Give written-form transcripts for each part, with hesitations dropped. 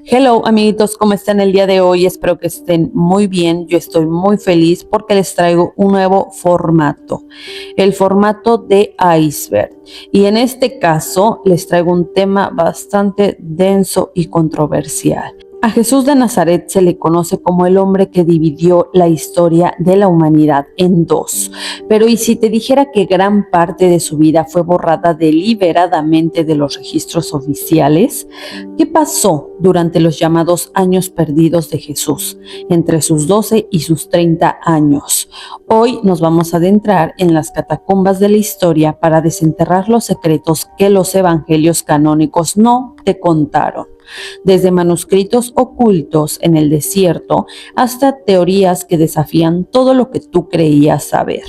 Hello amiguitos, ¿cómo están el día de hoy? Espero que estén muy bien. Yo estoy muy feliz porque les traigo un nuevo formato, el formato de iceberg. Y en este caso les traigo un tema bastante denso y controversial. A Jesús de Nazaret se le conoce como el hombre que dividió la historia de la humanidad en dos. Pero ¿y si te dijera que gran parte de su vida fue borrada deliberadamente de los registros oficiales? ¿Qué pasó durante los llamados años perdidos de Jesús, entre sus 12 y sus 30 años? Hoy nos vamos a adentrar en las catacumbas de la historia para desenterrar los secretos que los evangelios canónicos no te contaron. Desde manuscritos ocultos en el desierto hasta teorías que desafían todo lo que tú creías saber.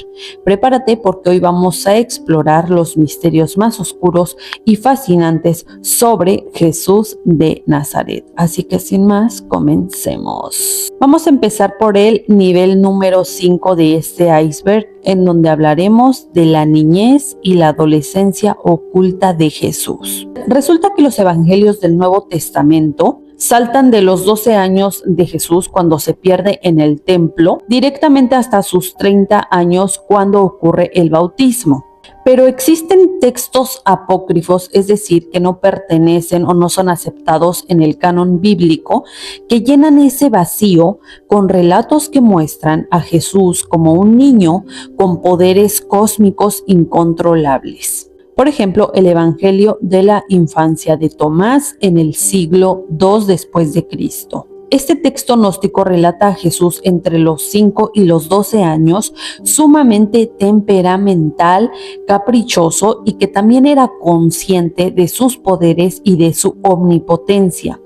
Prepárate porque hoy vamos a explorar los misterios más oscuros y fascinantes sobre Jesús de Nazaret. Así que sin más, comencemos. Vamos a empezar por el nivel número 5 de este iceberg, en donde hablaremos de la niñez y la adolescencia oculta de Jesús. Resulta que los evangelios del Nuevo Testamento saltan de los 12 años de Jesús cuando se pierde en el templo directamente hasta sus 30 años cuando ocurre el bautismo. Pero existen textos apócrifos, es decir, que no pertenecen o no son aceptados en el canon bíblico, que llenan ese vacío con relatos que muestran a Jesús como un niño con poderes cósmicos incontrolables. Por ejemplo, el Evangelio de la Infancia de Tomás en el siglo II después de Cristo. Este texto gnóstico relata a Jesús entre los 5 y los 12 años, sumamente temperamental, caprichoso y que también era consciente de sus poderes y de su omnipotencia.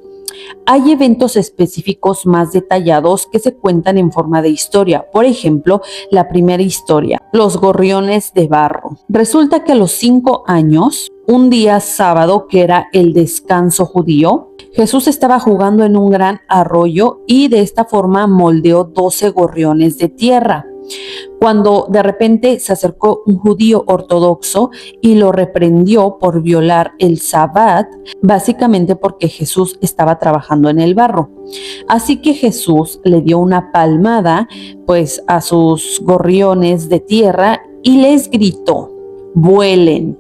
Hay eventos específicos más detallados que se cuentan en forma de historia. Por ejemplo, la primera historia, los gorriones de barro. Resulta que a los 5 años, un día sábado que era el descanso judío, Jesús estaba jugando en un gran arroyo y de esta forma moldeó 12 gorriones de tierra. Cuando de repente se acercó un judío ortodoxo y lo reprendió por violar el Sabbat, básicamente porque Jesús estaba trabajando en el barro. Así que Jesús le dio una palmada pues a sus gorriones de tierra y les gritó: vuelen.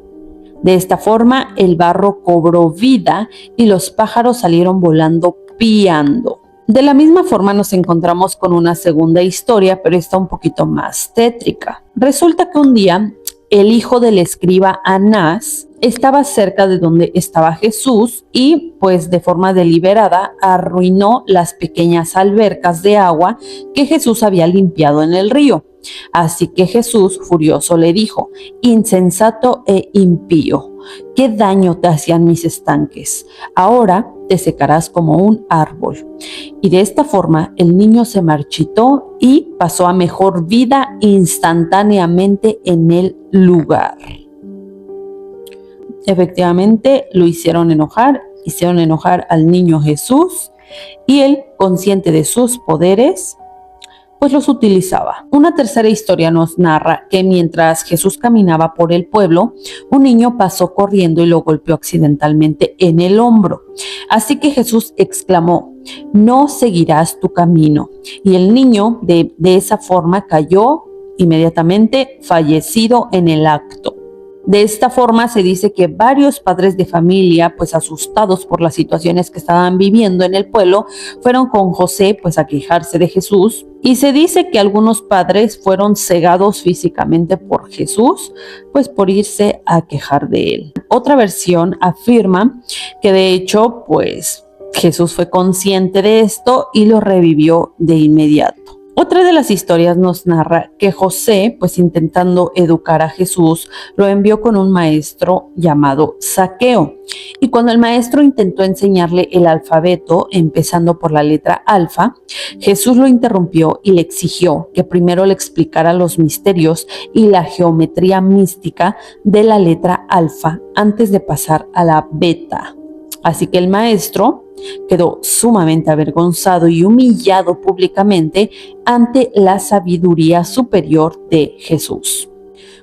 De esta forma el barro cobró vida y los pájaros salieron volando piando. De la misma forma nos encontramos con una segunda historia, pero está un poquito más tétrica. Resulta que un día el hijo del escriba Anás estaba cerca de donde estaba Jesús y pues de forma deliberada arruinó las pequeñas albercas de agua que Jesús había limpiado en el río. Así que Jesús, furioso, le dijo: insensato e impío, ¿qué daño te hacían mis estanques? Ahora te secarás como un árbol. Y de esta forma el niño se marchitó y pasó a mejor vida instantáneamente en el lugar. Efectivamente lo hicieron enojar al niño Jesús y él, consciente de sus poderes, pues los utilizaba. Una tercera historia nos narra que mientras Jesús caminaba por el pueblo, un niño pasó corriendo y lo golpeó accidentalmente en el hombro. Así que Jesús exclamó: no seguirás tu camino. Y el niño de esa forma cayó inmediatamente, fallecido en el acto. De esta forma se dice que varios padres de familia, pues asustados por las situaciones que estaban viviendo en el pueblo, fueron con José pues a quejarse de Jesús. Y se dice que algunos padres fueron cegados físicamente por Jesús, pues por irse a quejar de él. Otra versión afirma que de hecho pues Jesús fue consciente de esto y lo revivió de inmediato. Otra de las historias nos narra que José, pues intentando educar a Jesús, lo envió con un maestro llamado Zaqueo. Y cuando el maestro intentó enseñarle el alfabeto, empezando por la letra alfa, Jesús lo interrumpió y le exigió que primero le explicara los misterios y la geometría mística de la letra alfa antes de pasar a la beta. Así que el maestro quedó sumamente avergonzado y humillado públicamente ante la sabiduría superior de Jesús.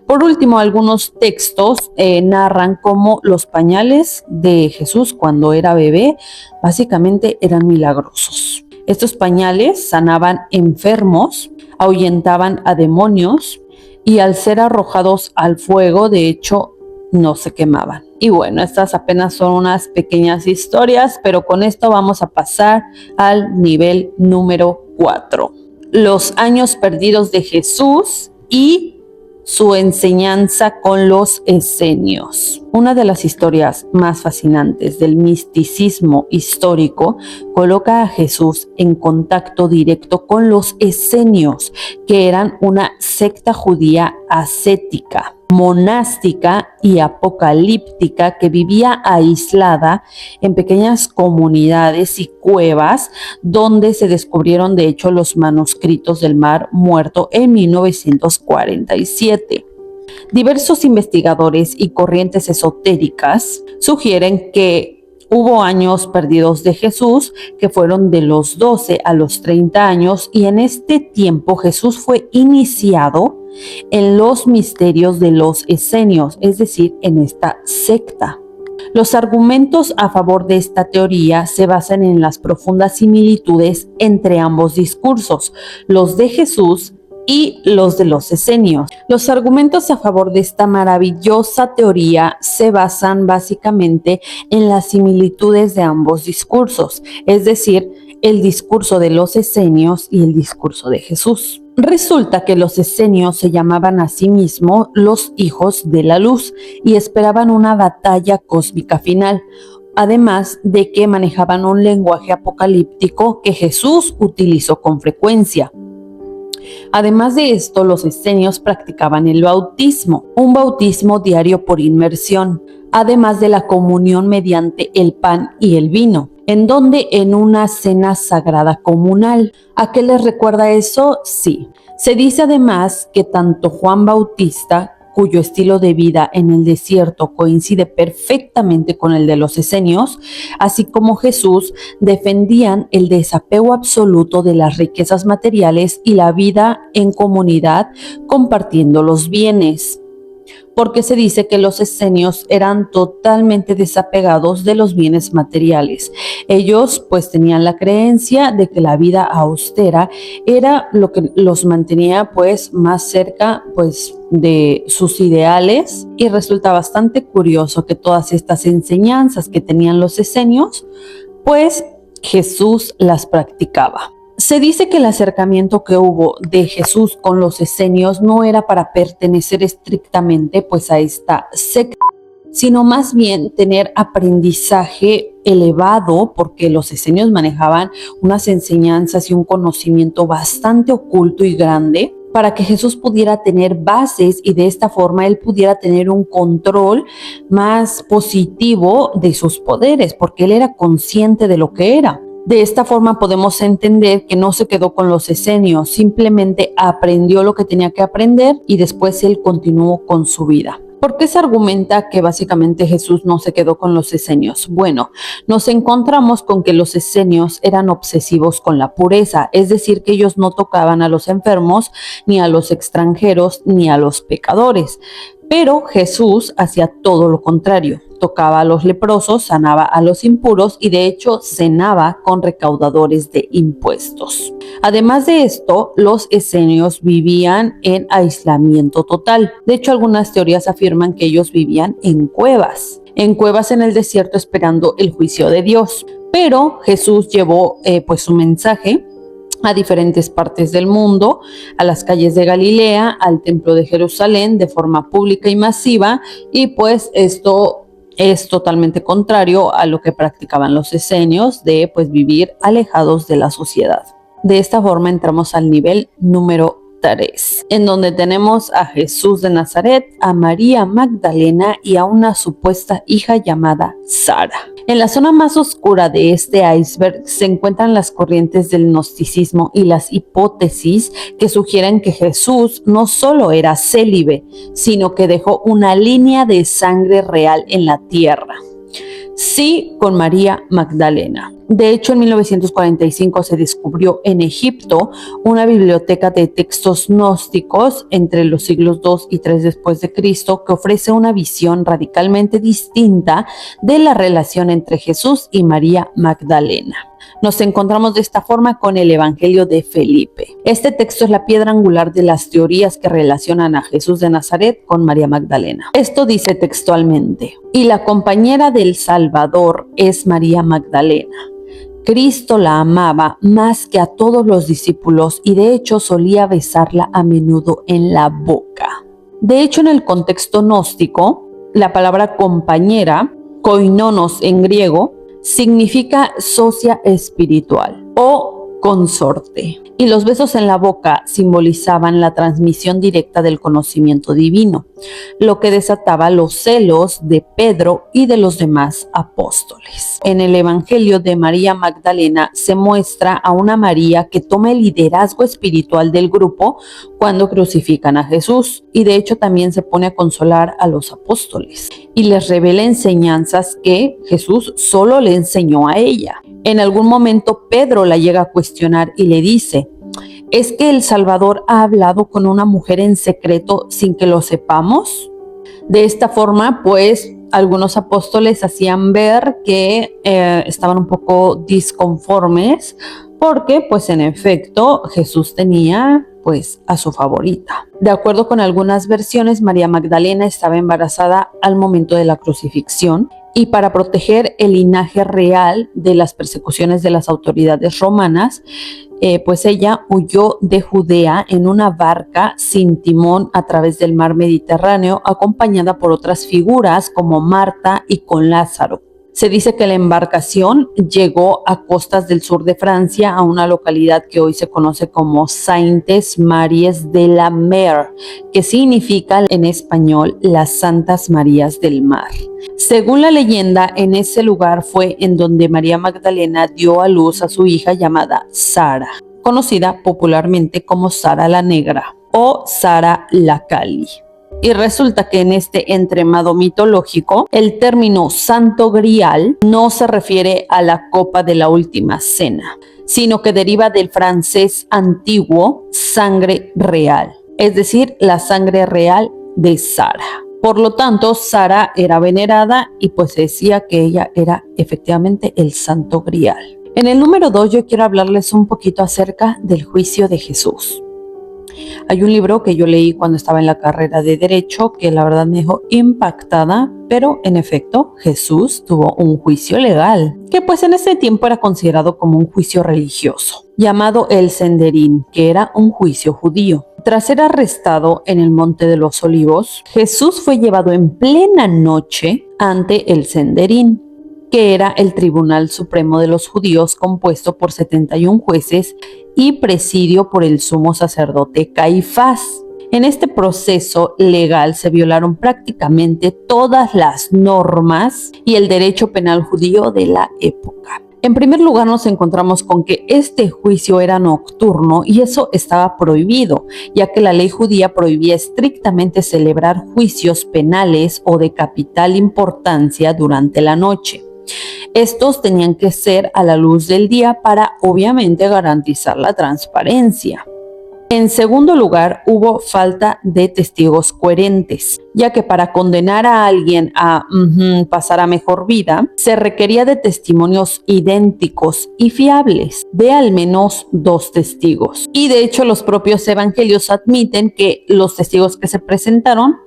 Por último, algunos textos narran cómo los pañales de Jesús cuando era bebé básicamente eran milagrosos. Estos pañales sanaban enfermos, ahuyentaban a demonios y al ser arrojados al fuego, de hecho, no se quemaban. Y bueno, estas apenas son unas pequeñas historias, pero con esto vamos a pasar al nivel número 4. Los años perdidos de Jesús y su enseñanza con los esenios. Una de las historias más fascinantes del misticismo histórico coloca a Jesús en contacto directo con los esenios, que eran una secta judía ascética, monástica y apocalíptica que vivía aislada en pequeñas comunidades y cuevas donde se descubrieron de hecho los manuscritos del Mar Muerto en 1947. Diversos investigadores y corrientes esotéricas sugieren que hubo años perdidos de Jesús que fueron de los 12 a los 30 años y en este tiempo Jesús fue iniciado en los misterios de los esenios, es decir, en esta secta. Los argumentos a favor de esta teoría se basan en las profundas similitudes entre ambos discursos, los de Jesús y los de los esenios. Los argumentos a favor de esta maravillosa teoría se basan básicamente en las similitudes de ambos discursos, es decir, el discurso de los esenios y el discurso de Jesús. Resulta que los esenios se llamaban a sí mismos los hijos de la luz y esperaban una batalla cósmica final, además de que manejaban un lenguaje apocalíptico que Jesús utilizó con frecuencia. Además de esto, los esenios practicaban el bautismo, un bautismo diario por inmersión, además de la comunión mediante el pan y el vino, en donde en una cena sagrada comunal. ¿A qué les recuerda eso? Sí. Se dice además que tanto Juan Bautista, cuyo estilo de vida en el desierto coincide perfectamente con el de los esenios, así como Jesús, defendían el desapego absoluto de las riquezas materiales y la vida en comunidad compartiendo los bienes, porque se dice que los esenios eran totalmente desapegados de los bienes materiales. Ellos pues tenían la creencia de que la vida austera era lo que los mantenía pues más cerca pues de sus ideales, y resulta bastante curioso que todas estas enseñanzas que tenían los esenios pues Jesús las practicaba. Se dice que el acercamiento que hubo de Jesús con los esenios no era para pertenecer estrictamente pues a esta secta, sino más bien tener aprendizaje elevado, porque los esenios manejaban unas enseñanzas y un conocimiento bastante oculto y grande, para que Jesús pudiera tener bases y de esta forma él pudiera tener un control más positivo de sus poderes, porque él era consciente de lo que era. De esta forma podemos entender que no se quedó con los esenios, simplemente aprendió lo que tenía que aprender y después él continuó con su vida. ¿Por qué se argumenta que básicamente Jesús no se quedó con los esenios? Bueno, nos encontramos con que los esenios eran obsesivos con la pureza, es decir, que ellos no tocaban a los enfermos, ni a los extranjeros, ni a los pecadores. Pero Jesús hacía todo lo contrario. Tocaba a los leprosos, sanaba a los impuros y de hecho cenaba con recaudadores de impuestos. Además de esto, los esenios vivían en aislamiento total. De hecho, algunas teorías afirman que ellos vivían en cuevas en el desierto esperando el juicio de Dios. Pero Jesús llevó pues su mensaje a diferentes partes del mundo, a las calles de Galilea, al templo de Jerusalén de forma pública y masiva, y pues esto es totalmente contrario a lo que practicaban los esenios de pues vivir alejados de la sociedad. De esta forma entramos al nivel número 3, en donde tenemos a Jesús de Nazaret, a María Magdalena y a una supuesta hija llamada Sara. En la zona más oscura de este iceberg se encuentran las corrientes del gnosticismo y las hipótesis que sugieren que Jesús no solo era célibe, sino que dejó una línea de sangre real en la tierra. Sí, con María Magdalena. De hecho, en 1945 se descubrió en Egipto una biblioteca de textos gnósticos entre los siglos II y III después de Cristo que ofrece una visión radicalmente distinta de la relación entre Jesús y María Magdalena. Nos encontramos de esta forma con el Evangelio de Felipe. Este texto es la piedra angular de las teorías que relacionan a Jesús de Nazaret con María Magdalena. Esto dice textualmente: y la compañera del Salvador es María Magdalena. Cristo la amaba más que a todos los discípulos y de hecho solía besarla a menudo en la boca. De hecho, en el contexto gnóstico, la palabra compañera, koinonos en griego, significa socia espiritual o consorte, y los besos en la boca simbolizaban la transmisión directa del conocimiento divino, lo que desataba los celos de Pedro y de los demás apóstoles. En el Evangelio de María Magdalena se muestra a una María que toma el liderazgo espiritual del grupo cuando crucifican a Jesús, y de hecho también se pone a consolar a los apóstoles y les revela enseñanzas que Jesús solo le enseñó a ella. En algún momento Pedro la llega a cuestionar y le dice: ¿es que el Salvador ha hablado con una mujer en secreto sin que lo sepamos? De esta forma, pues, algunos apóstoles hacían ver que estaban un poco disconformes porque, pues, en efecto, Jesús tenía, pues, a su favorita. De acuerdo con algunas versiones, María Magdalena estaba embarazada al momento de la crucifixión, y para proteger el linaje real de las persecuciones de las autoridades romanas, pues ella huyó de Judea en una barca sin timón a través del mar Mediterráneo, acompañada por otras figuras como Marta y con Lázaro. Se dice que la embarcación llegó a costas del sur de Francia, a una localidad que hoy se conoce como Saintes-Maries de la Mer, que significa en español las Santas Marías del Mar. Según la leyenda, en ese lugar fue en donde María Magdalena dio a luz a su hija llamada Sara, conocida popularmente como Sara la Negra o Sara la Cali. Y resulta que en este entremado mitológico, el término Santo Grial no se refiere a la copa de la última cena, sino que deriva del francés antiguo sangre real, es decir, la sangre real de Sara. Por lo tanto, Sara era venerada y pues se decía que ella era efectivamente el Santo Grial. En el número 2 yo quiero hablarles un poquito acerca del juicio de Jesús. Hay un libro que yo leí cuando estaba en la carrera de Derecho que la verdad me dejó impactada, pero en efecto Jesús tuvo un juicio legal, que pues en ese tiempo era considerado como un juicio religioso, llamado el Senderín, que era un juicio judío. Tras ser arrestado en el Monte de los Olivos, Jesús fue llevado en plena noche ante el Senderín, que era el Tribunal Supremo de los Judíos, compuesto por 71 jueces y presidio por el sumo sacerdote Caifás. En este proceso legal se violaron prácticamente todas las normas y el derecho penal judío de la época. En primer lugar, nos encontramos con que este juicio era nocturno y eso estaba prohibido, ya que la ley judía prohibía estrictamente celebrar juicios penales o de capital importancia durante la noche. Estos tenían que ser a la luz del día para, obviamente, garantizar la transparencia. En segundo lugar, hubo falta de testigos coherentes, ya que para condenar a alguien a pasar a mejor vida, se requería de testimonios idénticos y fiables, de al menos 2 testigos. Y de hecho, los propios evangelios admiten que los testigos que se presentaron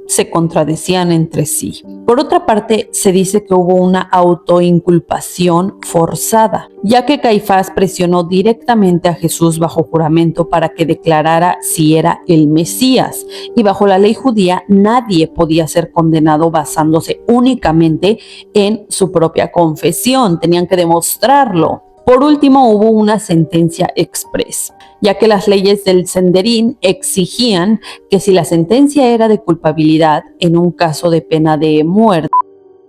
se contradecían entre sí. Por otra parte, se dice que hubo una autoinculpación forzada, ya que Caifás presionó directamente a Jesús bajo juramento para que declarara si era el Mesías, y bajo la ley judía nadie podía ser condenado basándose únicamente en su propia confesión, tenían que demostrarlo. Por último, hubo una sentencia express, ya que las leyes del Senderín exigían que si la sentencia era de culpabilidad en un caso de pena de muerte,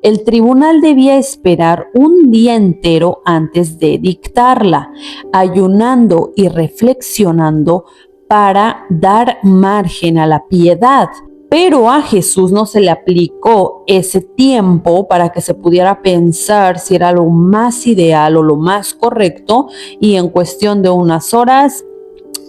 el tribunal debía esperar un día entero antes de dictarla, ayunando y reflexionando para dar margen a la piedad. Pero a Jesús no se le aplicó ese tiempo para que se pudiera pensar si era lo más ideal o lo más correcto, y en cuestión de unas horas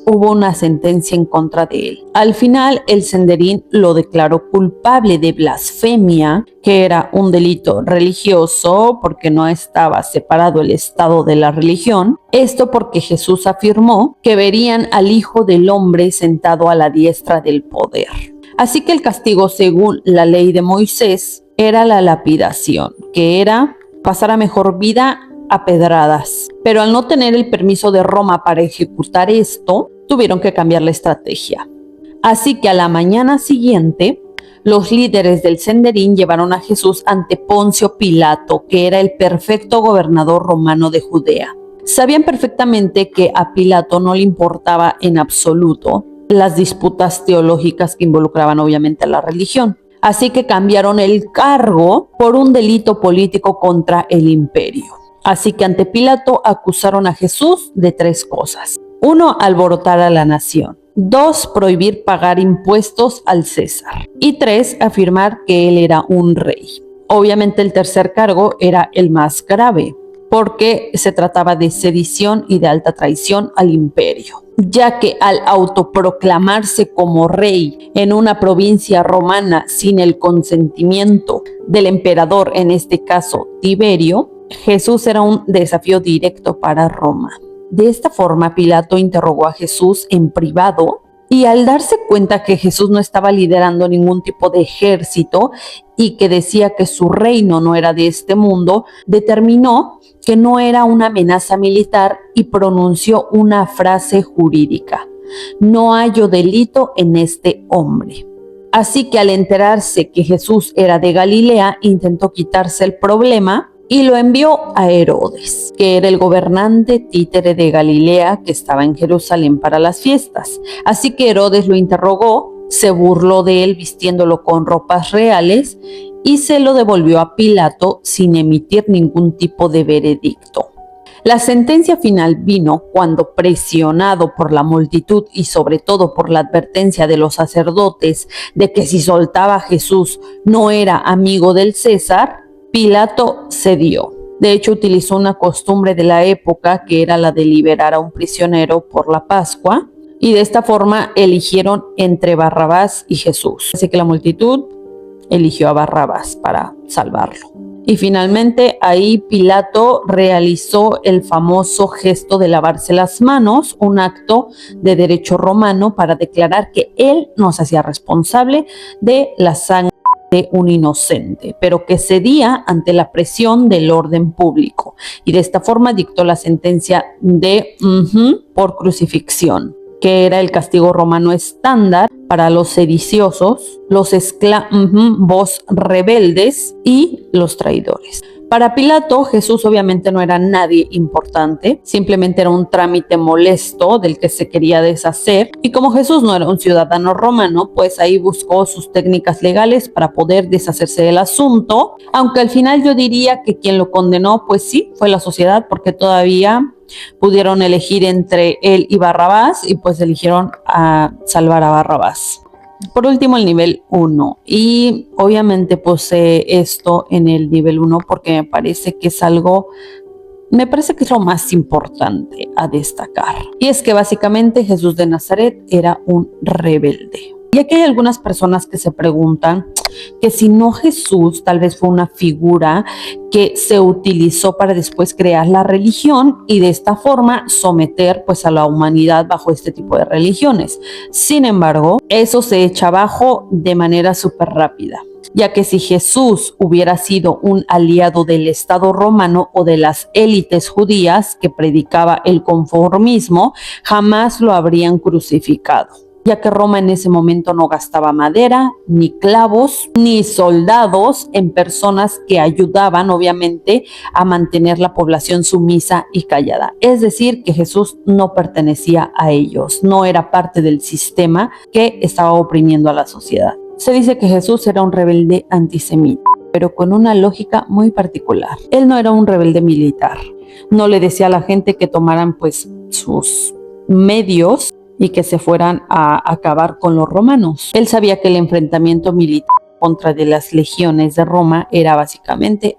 hubo una sentencia en contra de él. Al final, el Sanedrín lo declaró culpable de blasfemia, que era un delito religioso porque no estaba separado el Estado de la religión. Esto porque Jesús afirmó que verían al Hijo del Hombre sentado a la diestra del poder. Así que el castigo, según la ley de Moisés, era la lapidación, que era pasar a mejor vida a pedradas. Pero al no tener el permiso de Roma para ejecutar esto, tuvieron que cambiar la estrategia. Así que a la mañana siguiente, los líderes del Sanedrín llevaron a Jesús ante Poncio Pilato, que era el perfecto gobernador romano de Judea. Sabían perfectamente que a Pilato no le importaba en absoluto las disputas teológicas que involucraban obviamente a la religión. Así que cambiaron el cargo por un delito político contra el imperio. Así que ante Pilato acusaron a Jesús de 3 cosas. 1, alborotar a la nación. 2, prohibir pagar impuestos al César. Y 3, afirmar que él era un rey. Obviamente el tercer cargo era el más grave, porque se trataba de sedición y de alta traición al imperio, ya que al autoproclamarse como rey en una provincia romana sin el consentimiento del emperador, en este caso Tiberio, Jesús era un desafío directo para Roma. De esta forma, Pilato interrogó a Jesús en privado, y al darse cuenta que Jesús no estaba liderando ningún tipo de ejército y que decía que su reino no era de este mundo, determinó que no era una amenaza militar y pronunció una frase jurídica: no hallo delito en este hombre. Así que al enterarse que Jesús era de Galilea, intentó quitarse el problema y lo envió a Herodes, que era el gobernante títere de Galilea que estaba en Jerusalén para las fiestas. Así que Herodes lo interrogó, se burló de él vistiéndolo con ropas reales y se lo devolvió a Pilato sin emitir ningún tipo de veredicto. La sentencia final vino cuando, presionado por la multitud y sobre todo por la advertencia de los sacerdotes de que si soltaba a Jesús no era amigo del César, Pilato cedió. De hecho, utilizó una costumbre de la época, que era la de liberar a un prisionero por la Pascua, y de esta forma eligieron entre Barrabás y Jesús. Así que la multitud eligió a Barrabás para salvarlo. Y finalmente ahí Pilato realizó el famoso gesto de lavarse las manos, un acto de derecho romano para declarar que él no se hacía responsable de la sangre de un inocente, pero que cedía ante la presión del orden público, y de esta forma dictó la sentencia de por crucifixión, que era el castigo romano estándar para los sediciosos, los esclavos rebeldes y los traidores. Para Pilato, Jesús obviamente no era nadie importante, simplemente era un trámite molesto del que se quería deshacer, y como Jesús no era un ciudadano romano, pues ahí buscó sus técnicas legales para poder deshacerse del asunto, aunque al final yo diría que quien lo condenó, pues sí, fue la sociedad, porque todavía pudieron elegir entre él y Barrabás, y pues eligieron a salvar a Barrabás. Por último, el nivel 1, y obviamente puse esto en el nivel 1 porque me parece que es lo más importante a destacar. Y es que básicamente Jesús de Nazaret era un rebelde. Y aquí hay algunas personas que se preguntan que si no, Jesús tal vez fue una figura que se utilizó para después crear la religión y de esta forma someter pues a la humanidad bajo este tipo de religiones. Sin embargo, eso se echa abajo de manera súper rápida, ya que si Jesús hubiera sido un aliado del Estado romano o de las élites judías que predicaba el conformismo, jamás lo habrían crucificado, ya que Roma en ese momento no gastaba madera, ni clavos, ni soldados en personas que ayudaban obviamente a mantener la población sumisa y callada. Es decir, que Jesús no pertenecía a ellos, no era parte del sistema que estaba oprimiendo a la sociedad. Se dice que Jesús era un rebelde antisemita, pero con una lógica muy particular. Él no era un rebelde militar, no le decía a la gente que tomaran pues sus medios y que se fueran a acabar con los romanos. Él sabía que el enfrentamiento militar contra de las legiones de Roma era básicamente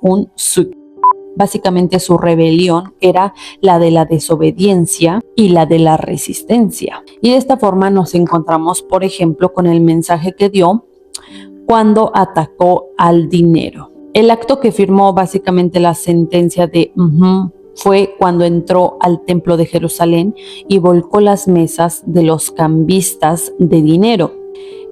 su rebelión era la de la desobediencia y la de la resistencia. Y de esta forma nos encontramos, por ejemplo, con el mensaje que dio cuando atacó al dinero. El acto que firmó básicamente la sentencia de fue cuando entró al templo de Jerusalén y volcó las mesas de los cambistas de dinero.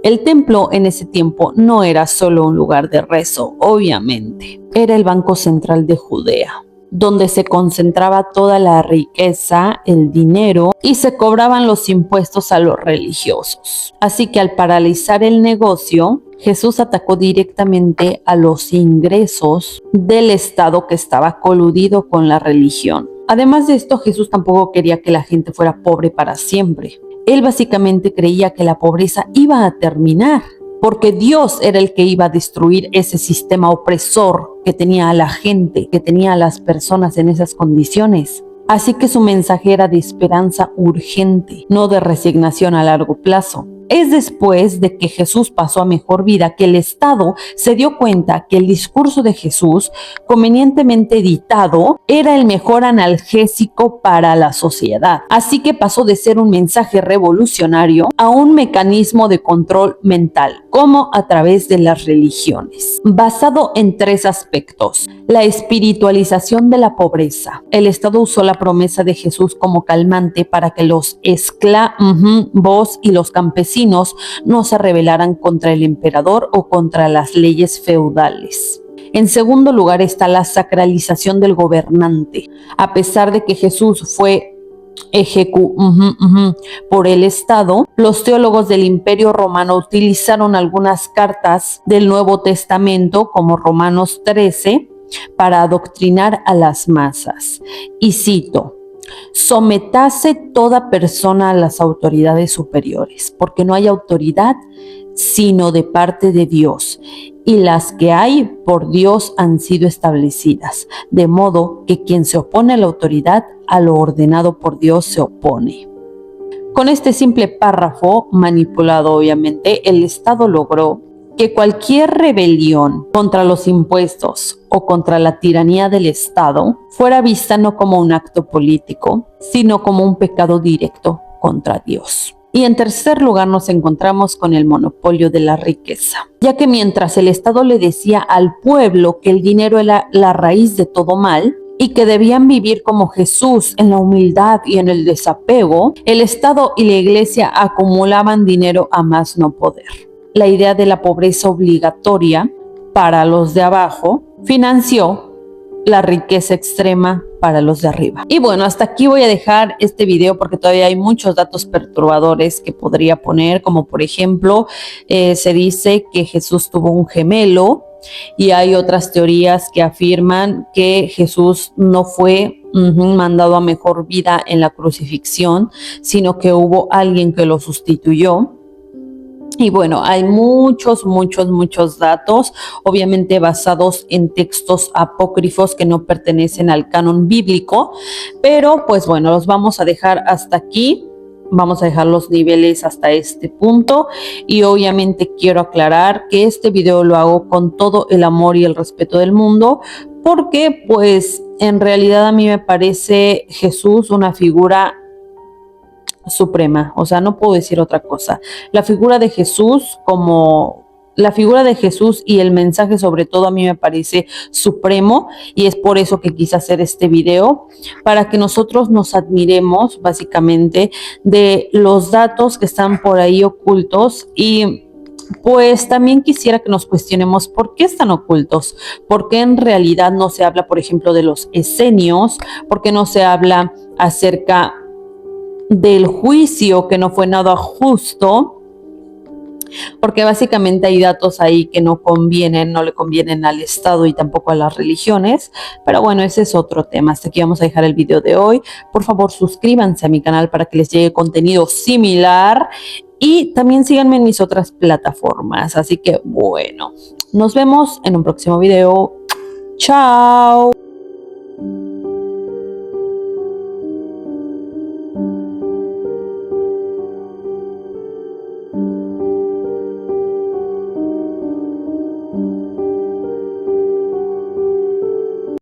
El templo en ese tiempo no era solo un lugar de rezo, obviamente. Era el banco central de Judea, donde se concentraba toda la riqueza, el dinero, y se cobraban los impuestos a los religiosos. Así que al paralizar el negocio, Jesús atacó directamente a los ingresos del Estado que estaba coludido con la religión. Además de esto, Jesús tampoco quería que la gente fuera pobre para siempre. Él básicamente creía que la pobreza iba a terminar, porque Dios era el que iba a destruir ese sistema opresor que tenía a la gente, que tenía a las personas en esas condiciones. Así que su mensaje era de esperanza urgente, no de resignación a largo plazo. Es después de que Jesús pasó a mejor vida que el Estado se dio cuenta que el discurso de Jesús, convenientemente editado, era el mejor analgésico para la sociedad. Así que pasó de ser un mensaje revolucionario a un mecanismo de control mental, como a través de las religiones, basado en 3 aspectos. La espiritualización de la pobreza. El Estado usó la promesa de Jesús como calmante para que los esclavos y los campesinos no se rebelaran contra el emperador o contra las leyes feudales. En segundo lugar está la sacralización del gobernante. A pesar de que Jesús fue por el Estado, los teólogos del Imperio Romano utilizaron algunas cartas del Nuevo Testamento, como Romanos 13, para adoctrinar a las masas. Y cito: sometase toda persona a las autoridades superiores, porque no hay autoridad sino de parte de Dios, y las que hay por Dios han sido establecidas, de modo que quien se opone a la autoridad, a lo ordenado por Dios se opone. Con este simple párrafo, manipulado obviamente, el Estado logró que cualquier rebelión contra los impuestos o contra la tiranía del Estado fuera vista no como un acto político, sino como un pecado directo contra Dios. Y en tercer lugar nos encontramos con el monopolio de la riqueza, ya que mientras el Estado le decía al pueblo que el dinero era la raíz de todo mal, y que debían vivir como Jesús en la humildad y en el desapego, el Estado y la Iglesia acumulaban dinero a más no poder. La idea de la pobreza obligatoria para los de abajo financió la riqueza extrema para los de arriba. Y bueno, hasta aquí voy a dejar este video porque todavía hay muchos datos perturbadores que podría poner, como por ejemplo, se dice que Jesús tuvo un gemelo, y hay otras teorías que afirman que Jesús no fue mandado a mejor vida en la crucifixión, sino que hubo alguien que lo sustituyó. Y bueno, hay muchos datos, obviamente basados en textos apócrifos que no pertenecen al canon bíblico, pero pues bueno, los vamos a dejar hasta aquí. Vamos a dejar los niveles hasta este punto, y obviamente quiero aclarar que este video lo hago con todo el amor y el respeto del mundo, porque pues en realidad a mí me parece Jesús una figura suprema, o sea, no puedo decir otra cosa. La figura de Jesús y el mensaje sobre todo a mí me parece supremo, y es por eso que quise hacer este video, para que nosotros nos admiremos básicamente de los datos que están por ahí ocultos. Y pues también quisiera que nos cuestionemos por qué están ocultos, por qué en realidad no se habla, por ejemplo, de los esenios, por qué no se habla acerca del juicio que no fue nada justo, porque básicamente hay datos ahí que no le convienen al Estado y tampoco a las religiones. Pero bueno, ese es otro tema. Hasta aquí vamos a dejar el video de hoy. Por favor, suscríbanse a mi canal para que les llegue contenido similar, y también síganme en mis otras plataformas. Así que bueno, nos vemos en un próximo video. Chao.